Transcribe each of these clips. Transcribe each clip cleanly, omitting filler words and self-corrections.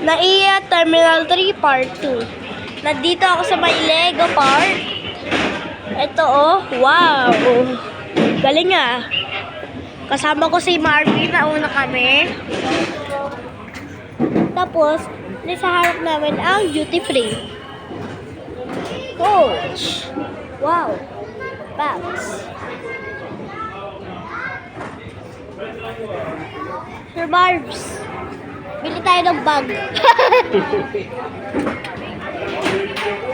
NAIA Terminal 3 Part 2. Nandito ako sa may Lego Park. Ito oh, wow. Galing ah. Kasama ko si Marvin, nauna kami. Tapos, nasa harap namin ang duty free. Coach. Wow. Bags. Sir Barbs, bili tayo ng bag.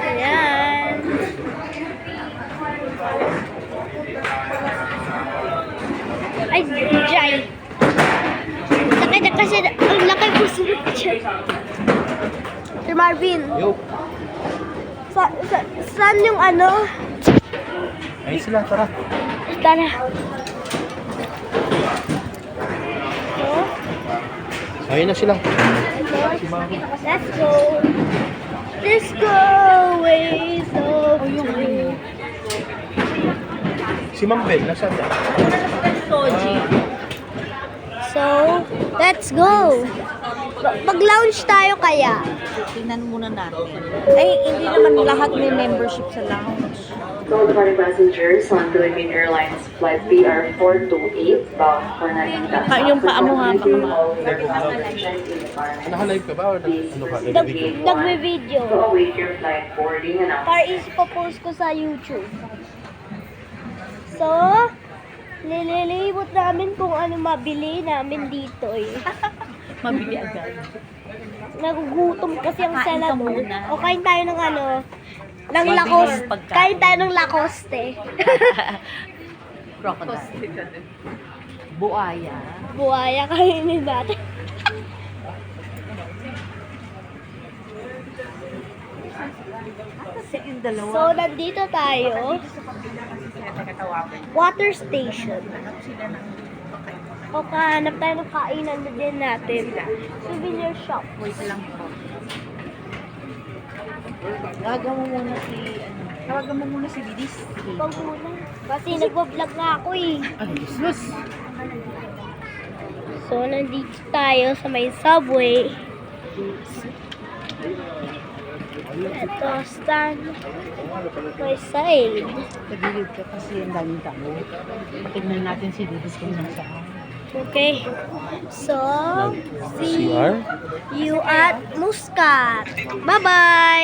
Ayan. Ay, Jai. Sakit na kasi, ang laki po sunod siya. Sir Marvin. Yo. Saan yung ano? Ay sila, tara. Tara. Ayun na sila. Let's go. Let's go. Ways of you. Si Ma'am Bel, nasaan na? So, let's go. Mag-lounge tayo kaya. Tingnan muna natin. Ay, hindi naman lahat may membership sa lounge. All departing passengers on Philippine Airlines Flight BR428 bound for Narita. Yung paa mo ha, baka Naka-live ka ba? Or ano ka? Nag-video? Nagbe-video. To await your flight boarding and Para ipopost ko sa YouTube. So, nililibot namin kung ano mabili namin dito eh. mabili agad. Nagugutom kasi ang Kain ka sala mo. muna. O kain tayo ng ano, ng Mabili Lacoste. yung pagkain. Kain tayo ng Lacoste. Crocodile. Buaya. Buhaya kainin natin. Kasi yung dalawa. So, nandito tayo. Water station. O, kahanap tayo ng kainan na din natin. Souvenir shop. Wait lang po. Tawagan mo muna si, tawagan mo muna si Bidis. Pag muna. Kasi nagbablog na ako eh. Ay, Jesus. So, nandito tayo sa may subway. Ito, stand. May side. Pagilid ka kasi yung daming tao. Tignan natin si Bidis kung nasaan. Okay. So, see CR? you at Muscat. Bye-bye!